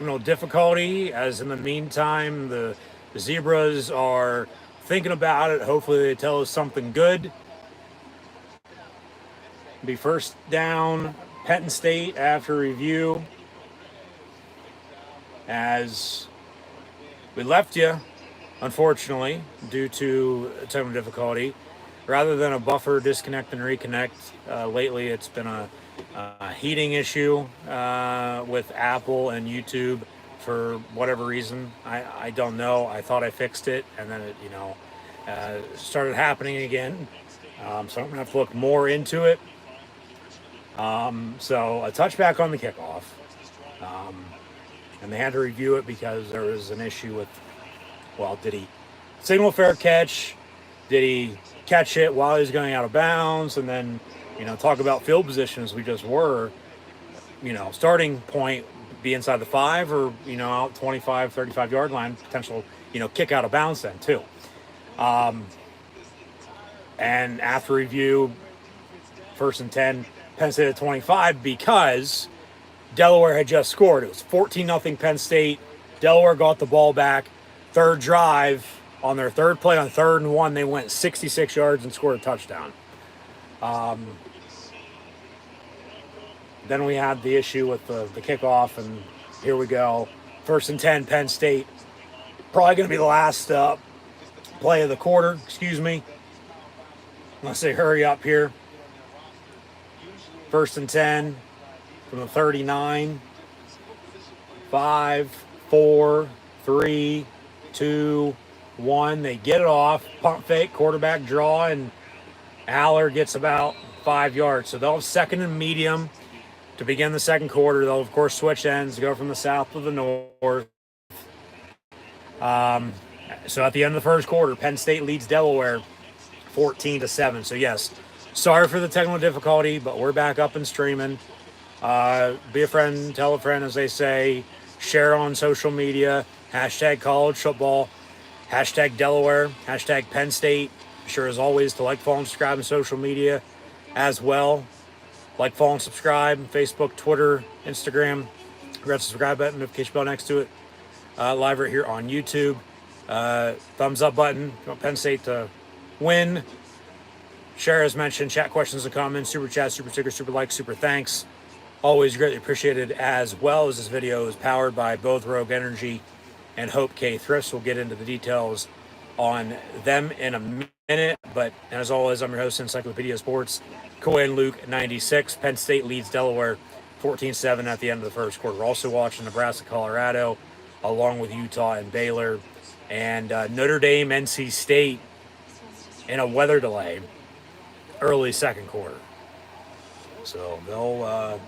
difficulty, as in the meantime, the Zebras are thinking about it. Hopefully they tell us something good. Be first down, Penn State after review. As we left you, unfortunately, due to technical difficulty. Rather than a buffer disconnect and reconnect, lately it's been a heating issue with Apple and YouTube for whatever reason. I don't know. I thought I fixed it, and then it started happening again. So I'm gonna have to look more into it. So a touchback on the kickoff, and they had to review it because there was an issue with, well, did he signal fair catch? Did he catch it while he was going out of bounds? And then, talk about field positions. We just were, starting point be inside the 5 or, out 25, 35 yard line, potential, kick out of bounds then too. And after review, 1st and 10, Penn State at 25, because Delaware had just scored. It was 14-0 Penn State. Delaware got the ball back. Third drive, on their third play on 3rd and 1, they went 66 yards and scored a touchdown. Then we had the issue with the kickoff, and here we go. 1st and 10, Penn State. Probably going to be the last play of the quarter, unless they hurry up here. 1st and 10 from the 39. 5, 4, 3, 2, 1. They get it off. Pump fake, quarterback draw, and Aller gets about 5 yards. So they'll have 2nd and medium to begin the second quarter. They'll, of course, switch ends, go from the south to the north. So at the end of the first quarter, Penn State leads Delaware 14-7. So, yes, sorry for the technical difficulty, but we're back up and streaming. Be a friend, tell a friend, as they say. Share on social media. Hashtag college football. Hashtag Delaware. Hashtag Penn State. Be sure, as always, to like, follow, and subscribe on social media as well. Like, follow, and subscribe. Facebook, Twitter, Instagram. Red subscribe button, notification bell next to it. Live right here on YouTube. Thumbs up button. If you want Penn State to win. Share as mentioned. Chat questions and comments. Super chat, super sticker, super like, super thanks. Always greatly appreciated, as well as this video is powered by both Rogue Energy and HopeKThrifts. We'll get into the details on them in a minute. But as always, I'm your host, Encyclopedia Sports, Cohen Luke 96. Penn State leads Delaware 14-7 at the end of the first quarter. We're also watching Nebraska, Colorado, along with Utah and Baylor, and Notre Dame, NC State in a weather delay early second quarter. So they'll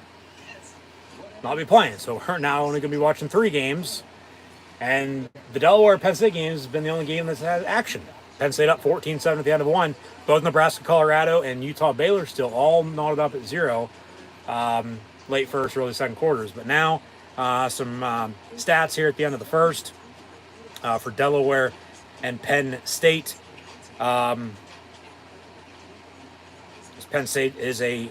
not be playing. So we're now only going to be watching 3 games. And the Delaware-Penn State game has been the only game that's had action. Penn State up 14-7 at the end of 1. Both Nebraska, Colorado, and Utah, Baylor still all knotted up at 0. Late first, early second quarters. But now some stats here at the end of the first for Delaware and Penn State. Penn State is a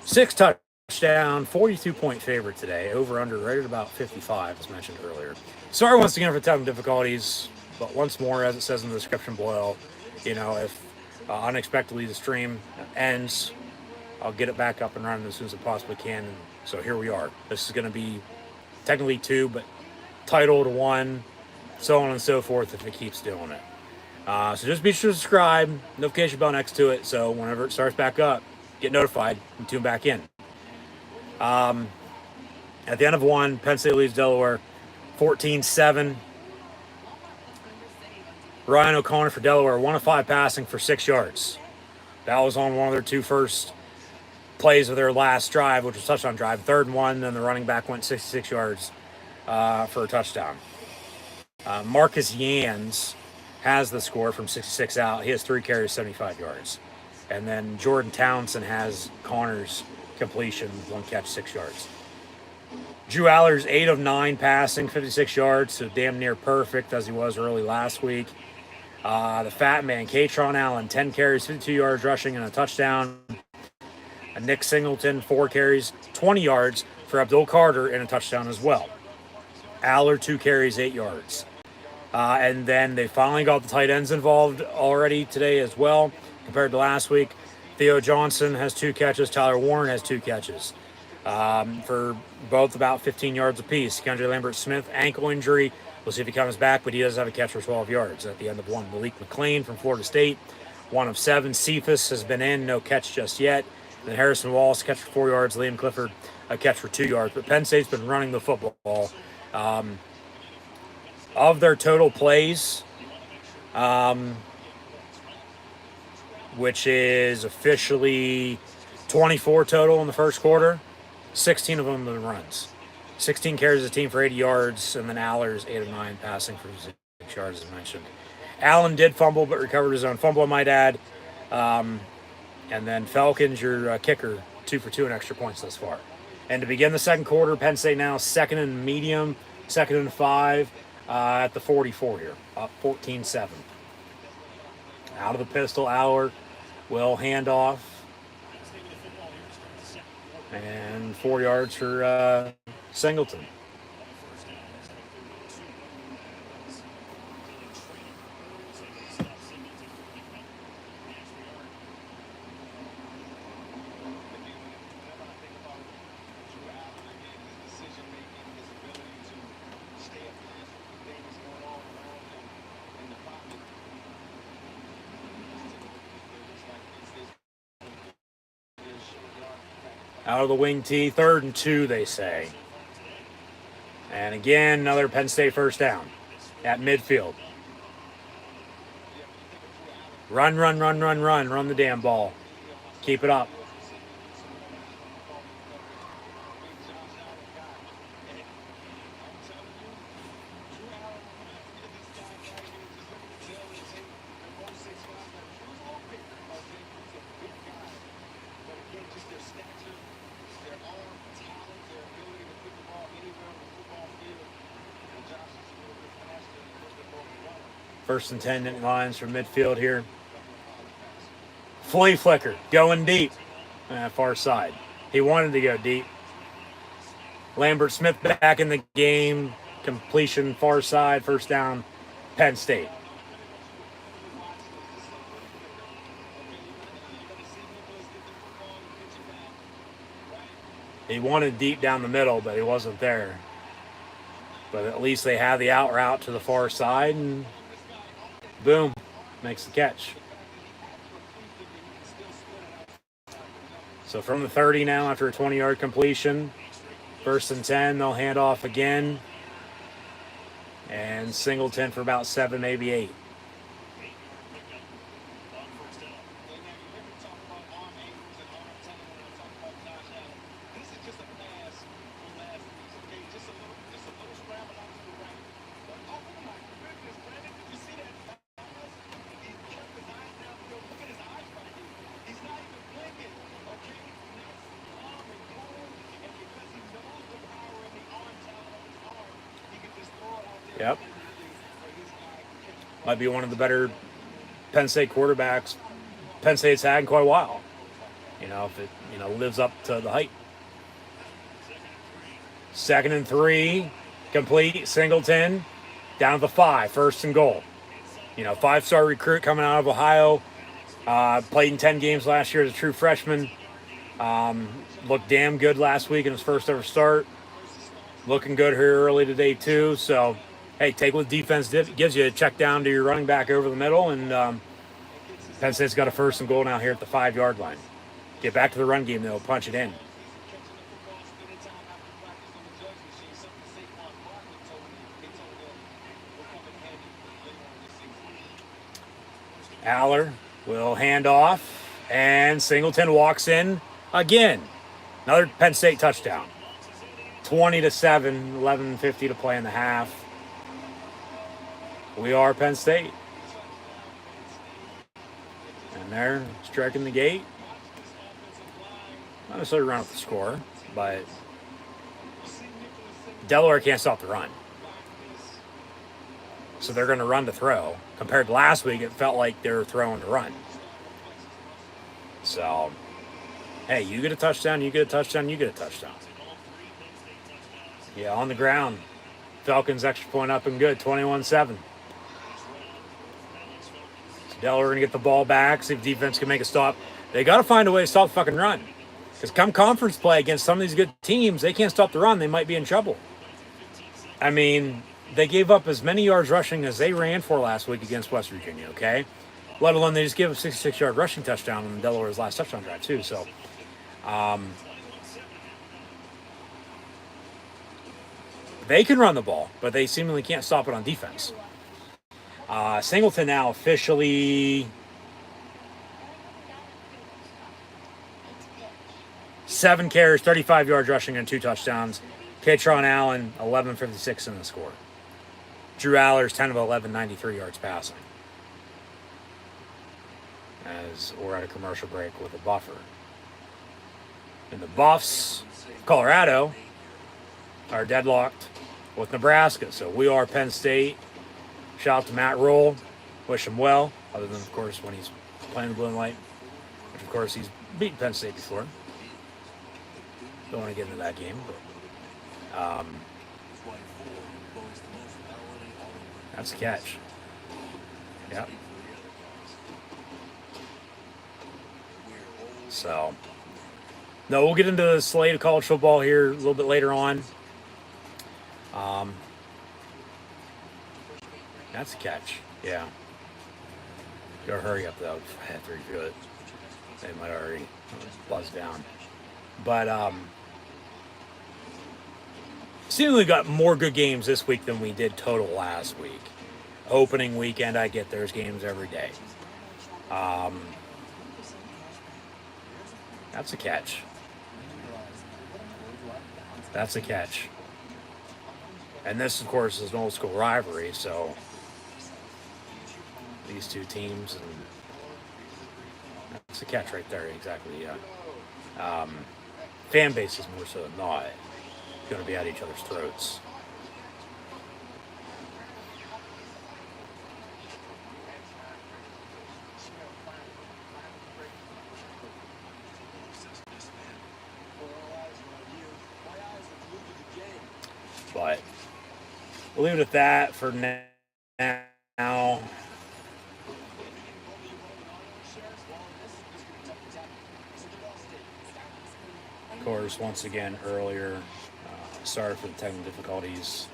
6-touchdown, 42-point favorite today. Over-under right at about 55, as mentioned earlier. Sorry once again for technical difficulties, but once more, as it says in the description below, if unexpectedly the stream ends, I'll get it back up and running as soon as I possibly can. And so here we are. This is going to be technically 2, but titled 1, so on and so forth if it keeps doing it. So just be sure to subscribe, notification bell next to it, so whenever it starts back up, get notified and tune back in. At the end of 1, Penn State leads Delaware 14-7. Ryan O'Connor for Delaware, 1 of 5 passing for 6 yards. That was on one of their 2 first plays of their last drive, which was a touchdown drive. 3rd and 1, then the running back went 66 yards for a touchdown. Marcus Yans has the score from 66 out. He has 3 carries, 75 yards. And then Jordan Townsend has Connor's completion, 1 catch, 6 yards. Drew Aller's 8 of 9 passing, 56 yards, so damn near perfect as he was early last week. The fat man, Katron Allen, 10 carries, 52 yards rushing and a touchdown. Nick Singleton, 4 carries, 20 yards for Abdul Carter and a touchdown as well. Aller, 2 carries, 8 yards. And then they finally got the tight ends involved already today as well, compared to last week. Theo Johnson has 2 catches. Tyler Warren has 2 catches. For both about 15 yards apiece. Kendra Lambert-Smith, ankle injury. We'll see if he comes back, but he does have a catch for 12 yards at the end of one. Malik McLean from Florida State, 1 of 7. Cephas has been in, no catch just yet. And then Harrison Wallace, catch for 4 yards. Liam Clifford, a catch for 2 yards. But Penn State's been running the football. Of their total plays, which is officially 24 total in the first quarter, 16 of them have been runs. 16 carries as a team for 80 yards, and then Aller's 8 of 9 passing for 6 yards, as I mentioned. Allen did fumble, but recovered his own fumble, I might add. And then Falcons, your kicker, 2 for 2 in extra points thus far. And to begin the second quarter, Penn State now 2nd and medium, 2nd and 5 at the 44 here, up 14-7. Out of the pistol, Aller will hand off. And 4 yards for Singleton. Out of the wing tee, 3rd and 2, they say. And again, another Penn State first down at midfield. Run the damn ball. Keep it up. First and 10 lines from midfield here. Flea flicker, going deep. Far side. He wanted to go deep. Lambert-Smith back in the game. Completion, far side, first down, Penn State. He wanted deep down the middle, but he wasn't there. But at least they have the out route to the far side, and boom, makes the catch. So from the 30 now, after a 20-yard completion, 1st and 10, they'll hand off again. And Singleton for about 7, maybe 8. Yep. Might be one of the better Penn State quarterbacks Penn State's had in quite a while. If it, lives up to the hype. 2nd and 3, complete, Singleton, down to the 5, 1st and goal. 5-star recruit coming out of Ohio, played in 10 games last year as a true freshman. Looked damn good last week in his first ever start. Looking good here early today too. So, hey, take what defense gives you. Check down to your running back over the middle, and Penn State's got a 1st and goal now here at the 5-yard line. Get back to the run game, they'll punch it in. Aller will hand off, and Singleton walks in again. Another Penn State touchdown. 20-7, 11:50 to play in the half. We are Penn State. And they're striking the gate. Not necessarily run up the score, but Delaware can't stop the run. So they're going to run to throw. Compared to last week, it felt like they were throwing to run. So, hey, you get a touchdown, you get a touchdown, you get a touchdown. Yeah, on the ground. Falcons extra point up and good, 21-7. So Delaware going to get the ball back, see if defense can make a stop. They got to find a way to stop the fucking run. Because come conference play against some of these good teams, they can't stop the run. They might be in trouble. I mean, they gave up as many yards rushing as they ran for last week against West Virginia, okay? Let alone they just gave a 66-yard rushing touchdown on Delaware's last touchdown drive, too. So, they can run the ball, but they seemingly can't stop it on defense. Singleton now officially 7 carries, 35 yards rushing, and 2 touchdowns. Katron Allen, 11.56 in the score. Drew Allers, 10 of 11, 93 yards passing. As we're at a commercial break with a buffer. And the Buffs, Colorado, are deadlocked with Nebraska. So we are Penn State. Shout out to Matt Roll. Wish him well. Other than, of course, when he's playing the blue and white. Which, of course, he's beaten Penn State before. Don't want to get into that game. But, that's a catch. Yep. So, no, we'll get into the slate of college football here a little bit later on. That's a catch. Yeah. Gotta hurry up, though. I have to review it. They might already buzz down. But, seemingly got more good games this week than we did total last week. Opening weekend, I get there's games every day. That's a catch. That's a catch. And this, of course, is an old school rivalry, so these two teams, and that's a catch right there, exactly, yeah. Fan base is more so than not going to be at each other's throats. But we'll leave it at that for now. Of course, once again, earlier, sorry for the technical difficulties.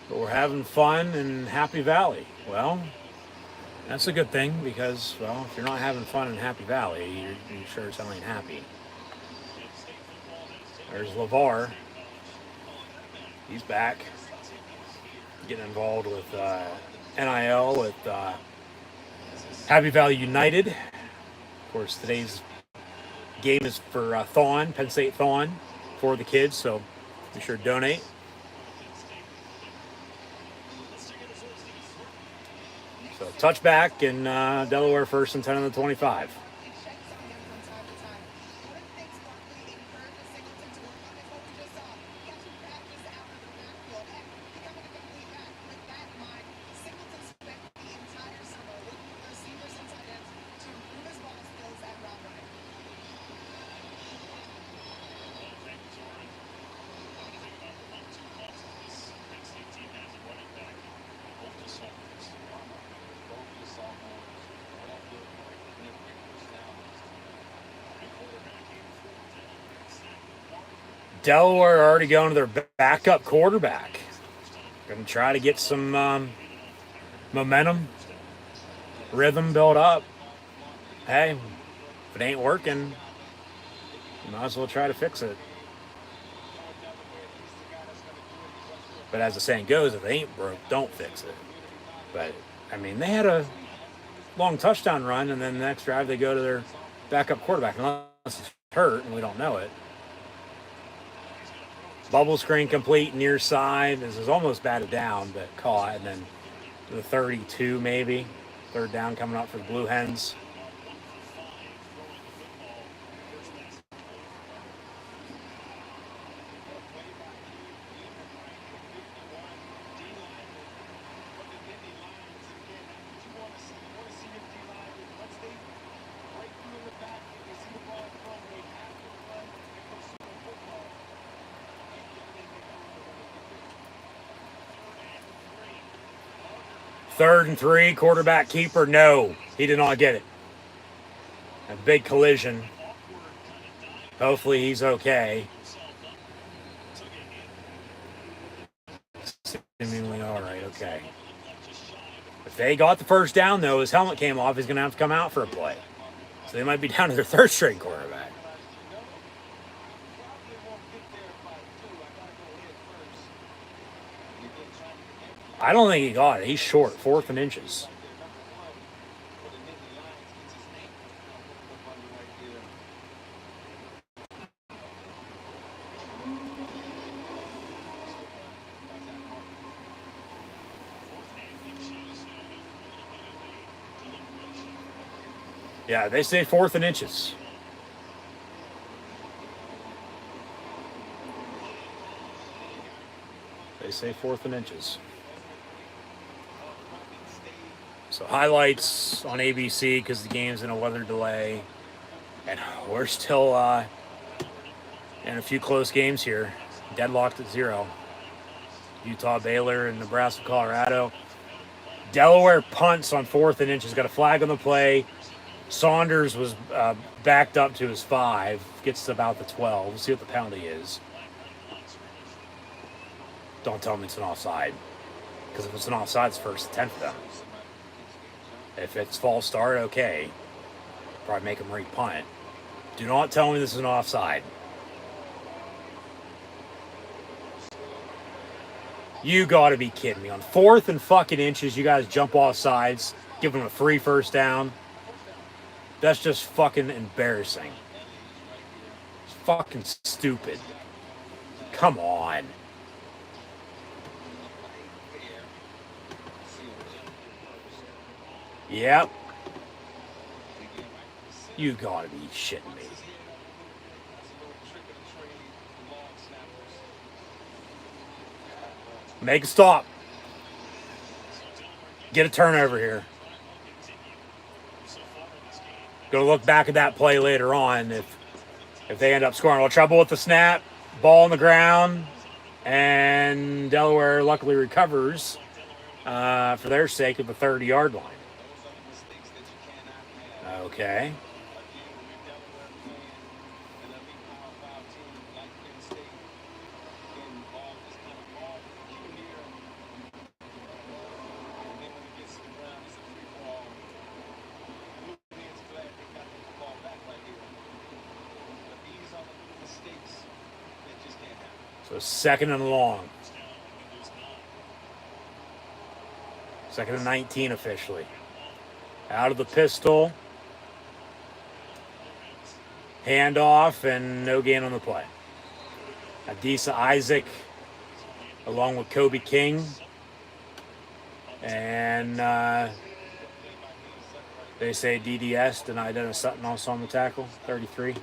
But we're having fun in Happy Valley. Well, that's a good thing because, well, if you're not having fun in Happy Valley, you're sure as hell ain't happy. There's LeVar. He's back. Getting involved with NIL with Happy Valley United. Of course, today's game is for Thawne, Penn State Thawne, for the kids, so be sure to donate. So touchback in Delaware first and 10 on the 25. Delaware already going to their backup quarterback. Going to try to get some momentum, rhythm built up. Hey, if it ain't working, you might as well try to fix it. But as the saying goes, if it ain't broke, don't fix it. But, I mean, they had a long touchdown run, and then the next drive they go to their backup quarterback, unless it's hurt and we don't know it. Bubble screen complete, near side. This is almost batted down, but caught. And then the 32 maybe. Third down coming up for the Blue Hens. 3rd and 3, quarterback keeper. No, he did not get it. A big collision. Hopefully he's okay. Seemingly all right, okay. If they got the first down, though, his helmet came off, he's going to have to come out for a play. So they might be down to their 3rd string quarterback. I don't think he got it. He's short, 4th and inches. Yeah, they say 4th and inches. They say 4th and inches. So highlights on ABC because the game's in a weather delay. And we're still in a few close games here. Deadlocked at 0. Utah, Baylor, and Nebraska, Colorado. Delaware punts on 4th and inches. Got a flag on the play. Saunders was backed up to his 5. Gets to about the 12. We'll see what the penalty is. Don't tell me it's an offside. Because if it's an offside, it's 1st and 10 for them. If it's false start, okay. Probably make them re-punt. Do not tell me this is an offside. You gotta be kidding me. On 4th and fucking inches, you guys jump off sides, give them a free 1st down. That's just fucking embarrassing. It's fucking stupid. Come on. Yep. You gotta be shitting me. Make a stop. Get a turnover here. Go look back at that play later on if they end up scoring. Well, trouble with the snap, ball on the ground, and Delaware luckily recovers for their sake at the 30-yard line. Okay. So 2nd and long. 2nd and 19 officially. Out of the pistol. Handoff and no gain on the play. Adisa Isaac along with Kobe King. And they say DDS, denied Dennis Sutton also on the tackle. 33.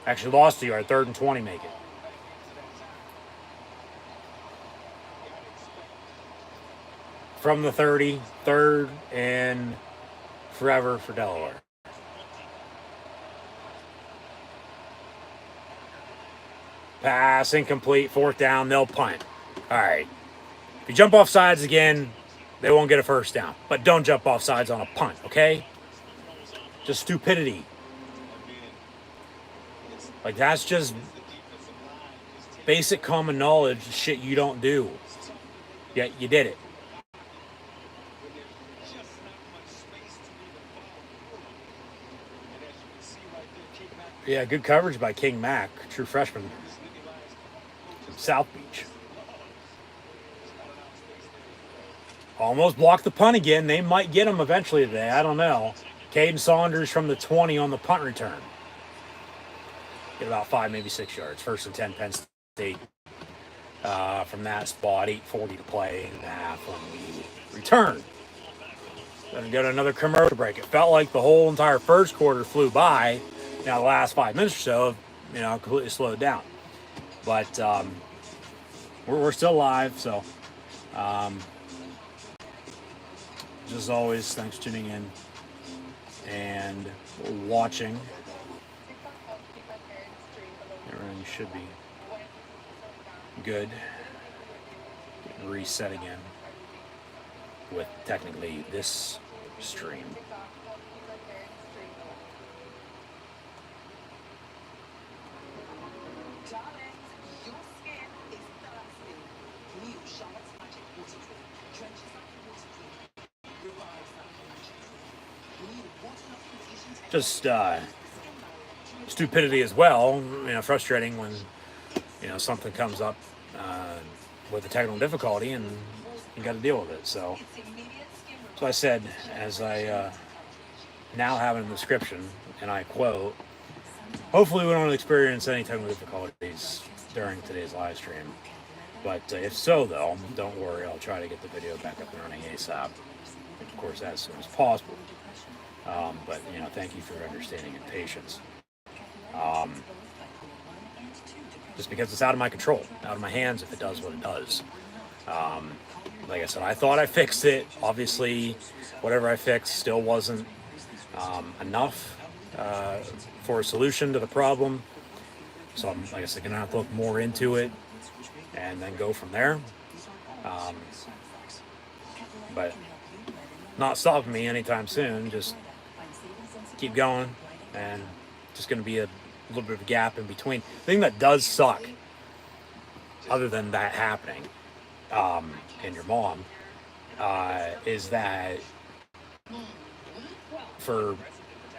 Actually lost a yard. 3rd and 20 make it. From the 30, 3rd and forever for Delaware. Pass incomplete, 4th down, they'll punt. All right. If you jump off sides again, they won't get a 1st down. But don't jump off sides on a punt, okay? Just stupidity. Like, that's just basic common knowledge, shit you don't do. Yet you did it. Yeah, good coverage by King Mack, true freshman from South Beach. Almost blocked the punt again. They might get him eventually today. I don't know. Caden Saunders from the 20 on the punt return. Get about 5, maybe 6 yards. 1st and 10, Penn State. From that spot, 8:40 to play in the half when we return. Then we go to another commercial break. It felt like the whole entire 1st quarter flew by. Now the last 5 minutes or so, completely slowed down. But we're still live, so as always, thanks for tuning in and watching. Everything should be good. Getting reset again. with technically this stream. Just stupidity as well, frustrating when, something comes up with a technical difficulty and you got to deal with it. So I said, as I now have in the description, and I quote, hopefully we don't experience any technical difficulties during today's live stream. But if so, though, don't worry, I'll try to get the video back up and running ASAP. Of course, as soon as possible. But, thank you for your understanding and patience. Just because it's out of my control, out of my hands if it does what it does. Like I said, I thought I fixed it. Obviously, whatever I fixed still wasn't enough for a solution to the problem. So I'm, like I said, going to have to look more into it and then go from there. But not stopping me anytime soon. Just keep going, and just going to be a little bit of a gap in between. The thing that does suck, other than that happening, and your mom, is that for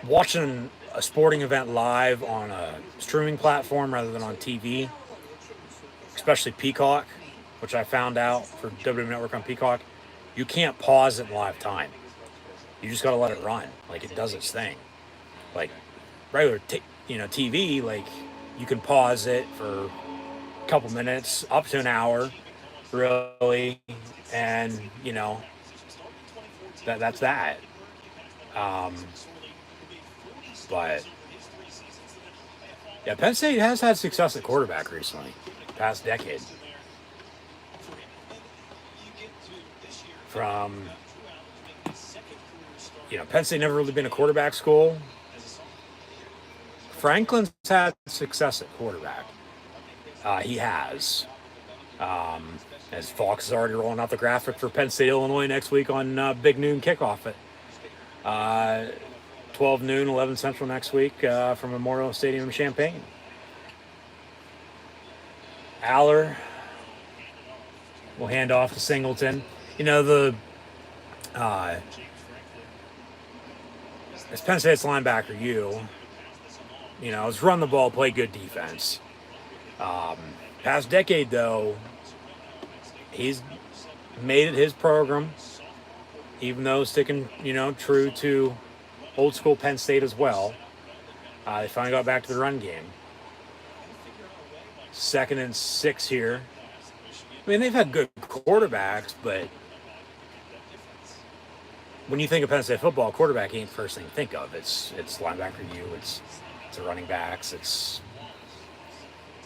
watching a sporting event live on a streaming platform rather than on TV, especially Peacock, which I found out for WWE Network on Peacock, you can't pause it in live time. You just got to let it run. Like, it does its thing. Like, regular TV, like, you can pause it for a couple minutes, up to an hour, really, and, that's that. But, yeah, Penn State has had success at quarterback recently, past decade. From, Penn State never really been a quarterback school. Franklin's had success at quarterback. He has. As Fox is already rolling out the graphic for Penn State, Illinois next week on Big Noon kickoff at 12 noon, 11 Central next week from Memorial Stadium in Champaign. Aller will hand off to Singleton. As Penn State's linebacker, is run the ball, play good defense. Past decade, though, he's made it his program, even though sticking, true to old school Penn State as well. They finally got back to the run game. 2nd and 6 here. I mean, they've had good quarterbacks, but when you think of Penn State football, quarterback ain't the first thing to think of. It's linebacker it's the running backs, it's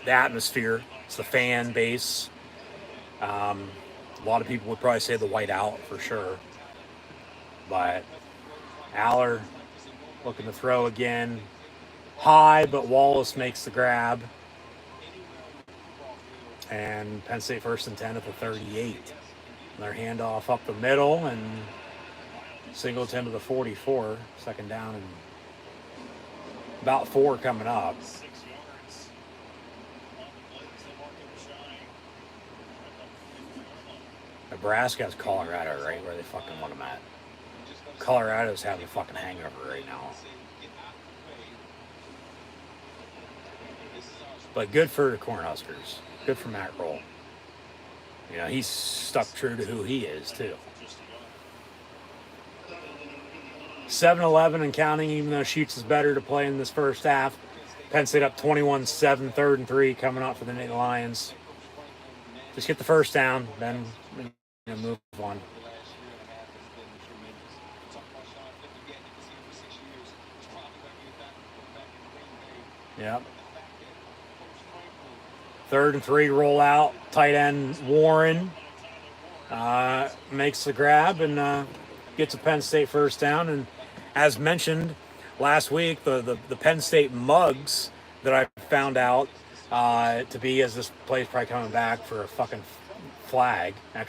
the atmosphere, it's the fan base. A lot of people would probably say the white out for sure. But Aller looking to throw again. High, but Wallace makes the grab. And Penn State 1st and 10 at the 38. Their handoff up the middle, and Singleton to the 44. 2nd down and about 4 coming up. Nebraska has Colorado right where they fucking want them at. Colorado's having a fucking hangover right now. But good for the Cornhuskers. Good for Matt Roll. He's stuck true to who he is, too. 7-11 and counting, even though Sheets is better to play in this first half. Penn State up 21-7, 3rd and 3 coming up for the Nittany Lions. Just get the first down, then move on. Yep. 3rd and 3 roll out. Tight end Warren makes the grab and gets a Penn State first down. And as mentioned last week, the Penn State mugs that I found out to be, as this play's probably coming back for a fucking flag.